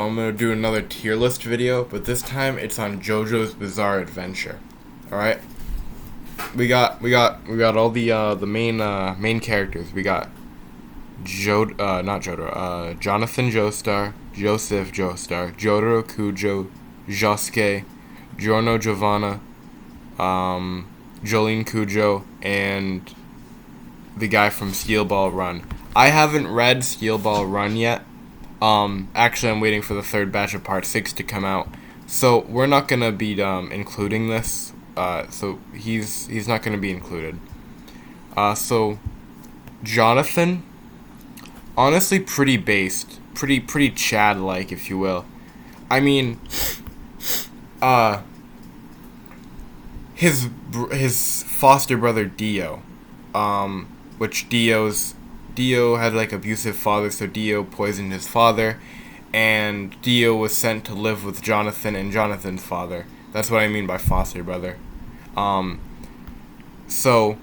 I'm gonna do another tier list video, but this time it's on JoJo's Bizarre Adventure. All right, we got all the main characters. We got Jonathan Joestar, Joseph Joestar, Jotaro Kujo, Josuke, Giorno Giovanna, Jolene Kujo, and the guy from Steel Ball Run. I haven't read Steel Ball Run yet. Actually, I'm waiting for the third batch of Part 6 to come out. So, we're not going to be, including this. So, he's not going to be included. So, Jonathan, honestly, pretty based. Pretty Chad-like, if you will. I mean, his foster brother, Dio, which Dio had like abusive father, so Dio poisoned his father, and Dio was sent to live with Jonathan and Jonathan's father. That's what I mean by foster brother. So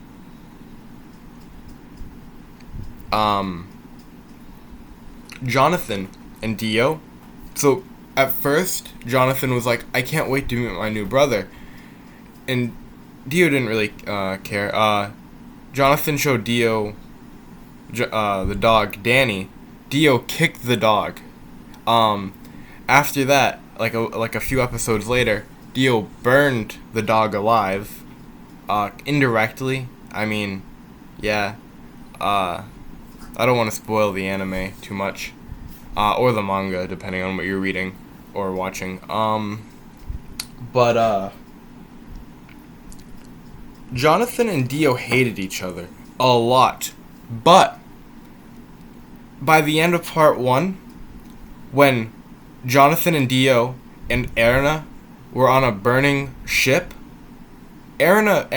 Jonathan and Dio. So at first, Jonathan was like, "I can't wait to meet my new brother," and Dio didn't really care. Jonathan showed Dio the dog Danny. Dio kicked the dog. After that, like a few episodes later, Dio burned the dog alive, indirectly. I mean, yeah. I don't want to spoil the anime too much, or the manga, depending on what you're reading or watching. But Jonathan and Dio hated each other a lot. But by the end of Part 1, when Jonathan and Dio and Erina were on a burning ship, Erina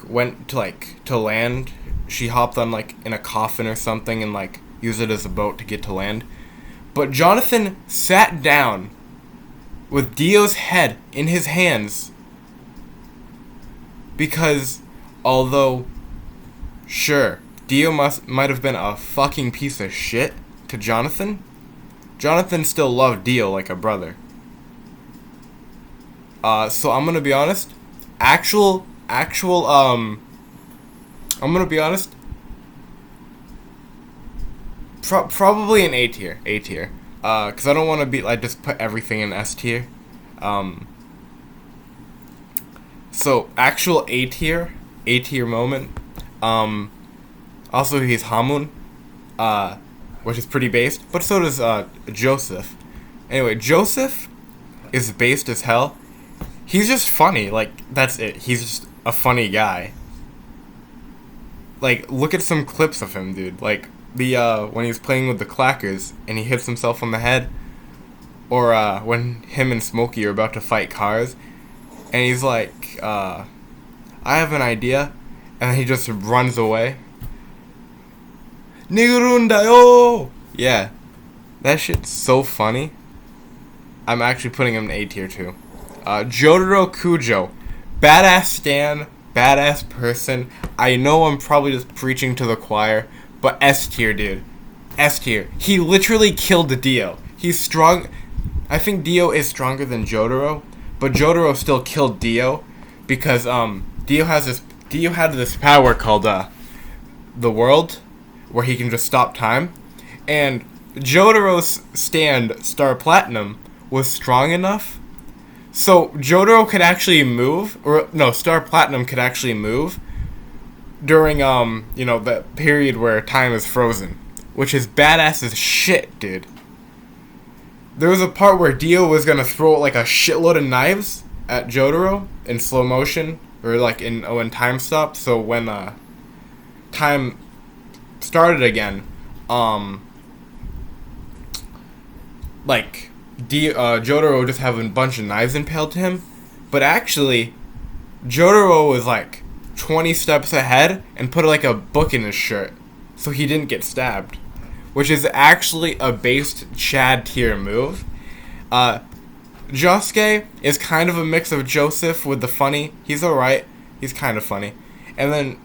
went to land. She hopped on in a coffin or something and used it as a boat to get to land. But Jonathan sat down with Dio's head in his hands because although sure, Dio might have been a fucking piece of shit to Jonathan, Jonathan still loved Dio like a brother. So I'm gonna be honest. I'm gonna be honest. Probably an A tier. Cause I don't want to be just put everything in S tier. So actual A tier moment. Also, he's Hamun, which is pretty based, but so does Joseph. Anyway, Joseph is based as hell. He's just funny, that's it. He's just a funny guy. Look at some clips of him, dude. When he's playing with the clackers and he hits himself on the head, or when him and Smokey are about to fight cars, and he's like, I have an idea, and he just runs away. Nigurundayo! Yeah. That shit's so funny. I'm actually putting him in A tier too. Jotaro Kujo. Badass stan, badass person. I know I'm probably just preaching to the choir, but S tier, dude. S tier. He literally killed Dio. He's strong. I think Dio is stronger than Jotaro, but Jotaro still killed Dio because Dio had this power called the world, where he can just stop time, and Jotaro's stand Star Platinum was strong enough so Jotaro could actually move, Star Platinum could actually move during the period where time is frozen, which is badass as shit, dude. There was a part where Dio was gonna throw a shitload of knives at Jotaro in slow motion, or when time stopped. So when time started again, Jotaro just having a bunch of knives impaled to him, but actually Jotaro was 20 steps ahead and put a book in his shirt so he didn't get stabbed, which is actually a based Chad tier move. Josuke is kind of a mix of Joseph with the funny. He's alright. He's kind of funny. And then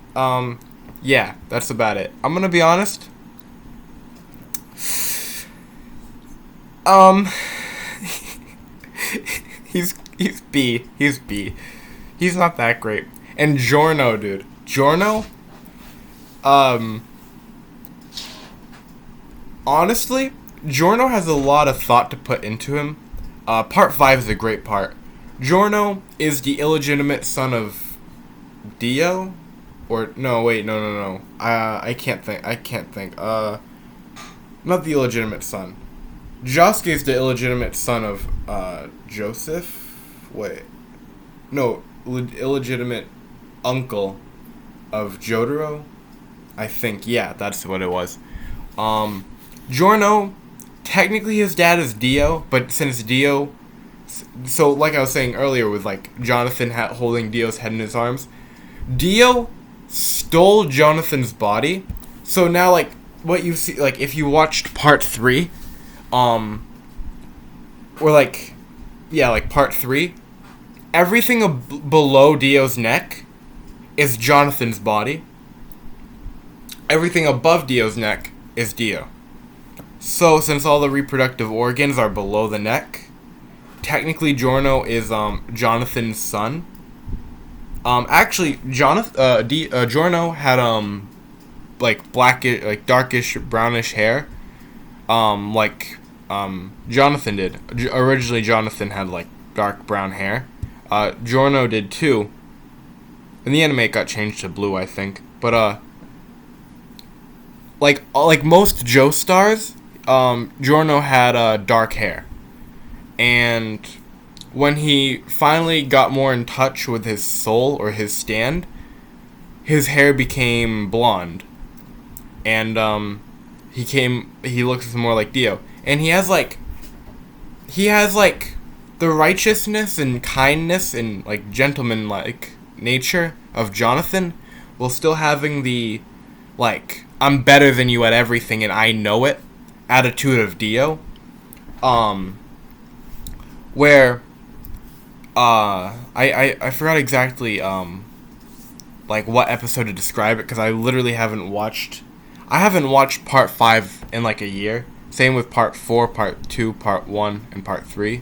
yeah, that's about it. I'm gonna be honest. Um, he's B. He's B. He's not that great. And Giorno, dude. Giorno. Um, honestly, Giorno has a lot of thought to put into him. Part 5 is a great part. Giorno is the illegitimate son of Dio, or no, wait, no. I can't think. Not the illegitimate son. Josuke is the illegitimate son of Joseph. Wait, no, illegitimate uncle of Jotaro. I think, yeah, that's what it was. Giorno, technically his dad is Dio, but since Dio, so like I was saying earlier with like Jonathan holding Dio's head in his arms, Dio stole Jonathan's body. So now like what you see, like if you watched part 3, or like, yeah, like part 3, everything below Dio's neck is Jonathan's body. Everything above Dio's neck is Dio. So, since all the reproductive organs are below the neck, technically Giorno is Jonathan's son. Actually, Giorno had like blackish, like darkish, brownish hair, Jonathan did. Originally, Jonathan had like dark brown hair. Giorno did too. In the anime, it got changed to blue, I think. But like most Joestars, Giorno had dark hair, and when he finally got more in touch with his soul or his stand, his hair became blonde, and he looks more like Dio, and he has like the righteousness and kindness and like gentleman-like nature of Jonathan, while still having the like I'm better than you at everything and I know it attitude of Dio. Where I forgot exactly like what episode to describe it, because I literally haven't watched part 5 in like a year. Same with part 4, part 2, part 1, and part 3.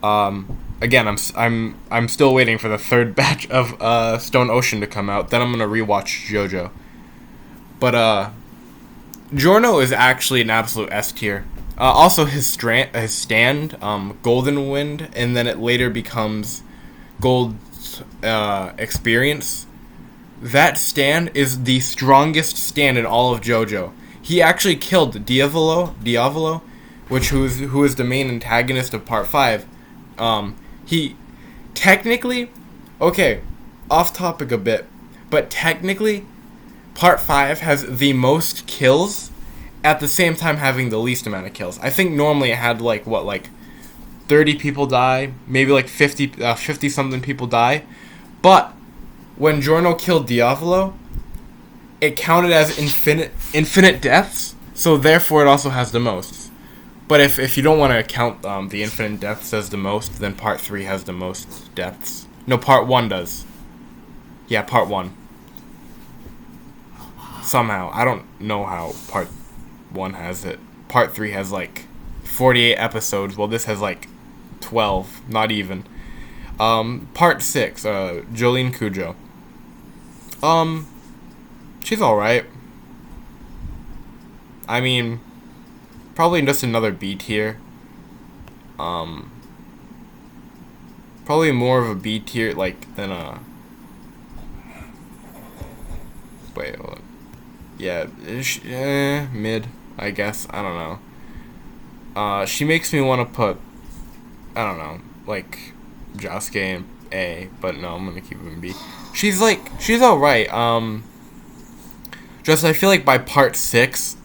Again, I'm still waiting for the third batch of Stone Ocean to come out. Then I'm gonna rewatch JoJo. But Giorno is actually an absolute S tier. Also, his stand, Golden Wind, and then it later becomes Gold Experience. That stand is the strongest stand in all of JoJo. He actually killed Diavolo, who is the main antagonist of Part 5. He technically, okay, off topic a bit, but technically, Part 5 has the most kills, at the same time having the least amount of kills. I think normally it had like 30 people die, maybe like 50 something people die, but when Giorno killed Diavolo, it counted as infinite deaths, so therefore it also has the most. But if you don't want to count the infinite deaths as the most, then Part 3 has the most deaths. No, Part 1 does. Yeah, Part 1. Somehow. I don't know how Part 1 has it. Part 3 has like 48 episodes, while this has like 12. Not even. Part 6, Jolene Cujo. She's alright. I mean, probably just another B tier. Probably more of a B tier, like, than a... Wait, hold on. Yeah, mid, I guess. I don't know. She makes me want to put, I don't know, like, Josuke in A, but no, I'm gonna keep him in B. She's alright. Just, I feel like by part 6,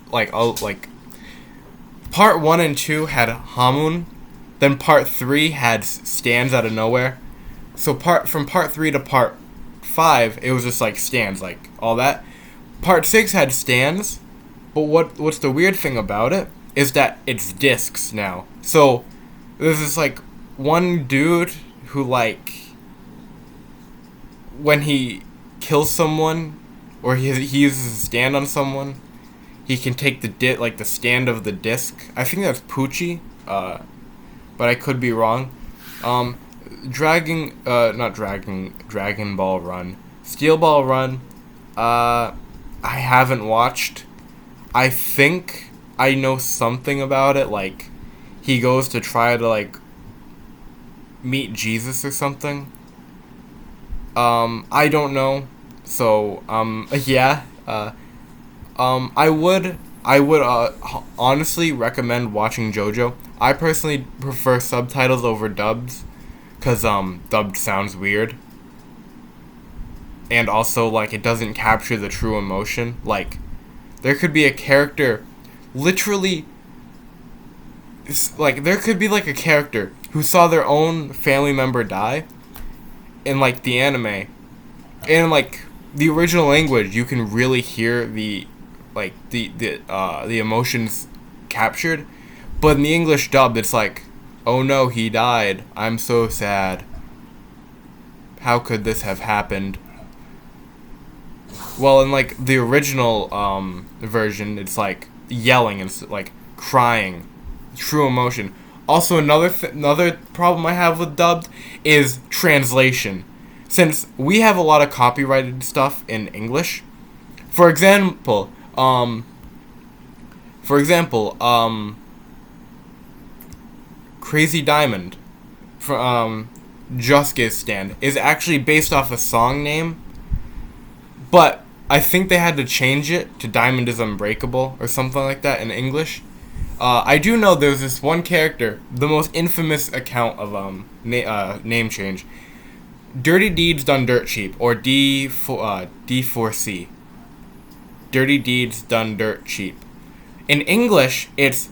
part 1 and 2 had Hamun, then part 3 had stands out of nowhere. So from part 3 to part 5, it was just like stands, like all that. Part 6 had stands, but what's the weird thing about it is that it's discs now. So there's this like one dude who, like, when he kills someone or he uses a stand on someone, he can take the stand of the disc. I think that's Poochie, but I could be wrong. Dragon Ball Run, Steel Ball Run. I haven't watched. I think I know something about it. Like, he goes to try to like meet Jesus or something. I don't know. So yeah. I would honestly recommend watching JoJo. I personally prefer subtitles over dubs, cause dubbed sounds weird, and also like it doesn't capture the true emotion. Like, there could be a character, literally, like there could be like a character who saw their own family member die, in like the anime, in like the original language, you can really hear the emotions captured, but in the English dub, it's like, oh no, he died. I'm so sad. How could this have happened? Well, in like the original version, it's like yelling and like crying, true emotion. Also, another problem I have with dubbed is translation. Since we have a lot of copyrighted stuff in English, for example, Crazy Diamond from Joestar Stand is actually based off a song name, but I think they had to change it to Diamond is Unbreakable or something like that in English. I do know there's this one character, the most infamous account of name change, Dirty Deeds Done Dirt Cheap, or D4C. Dirty Deeds Done Dirt Cheap. In English, it's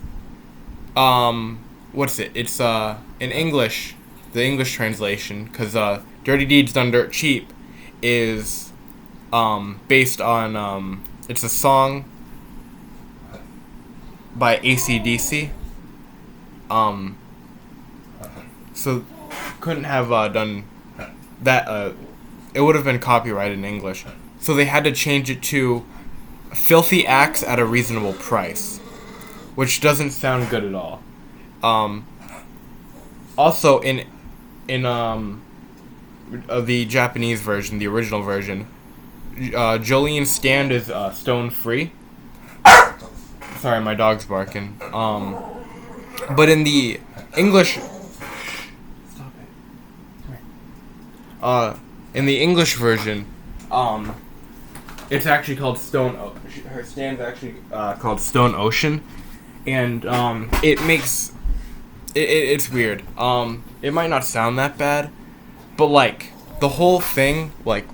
what's it? It's in English, the English translation, because Dirty Deeds Done Dirt Cheap is based on it's a song by AC/DC. So couldn't have done that. It would have been copyrighted in English, so they had to change it to Filthy Acts at a Reasonable Price, which doesn't sound good at all. Also in the Japanese version, the original version, Jolene's stand is stone free. Sorry, my dog's barking. But in the English, stop it. In the English version, it's actually called her stand's actually called Stone Ocean, and it's weird. It might not sound that bad, but like the whole thing, like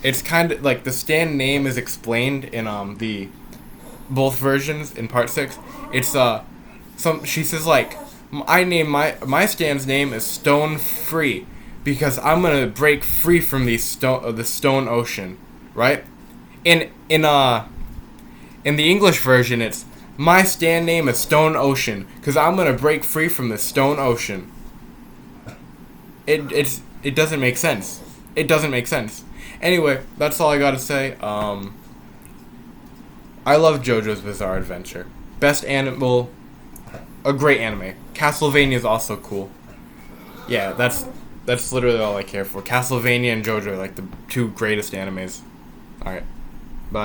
it's kind of like the stand name is explained in the both versions in part 6. It's she says like, my stand's name is Stone Free because I'm gonna break free from the stone ocean, right? In the English version, it's my stand name is Stone Ocean because I'm gonna break free from the stone ocean. It doesn't make sense. It doesn't make sense. Anyway, that's all I gotta say. I love JoJo's Bizarre Adventure. Best animal, a great anime. Castlevania is also cool. Yeah, that's literally all I care for. Castlevania and JoJo are like the two greatest animes. Alright.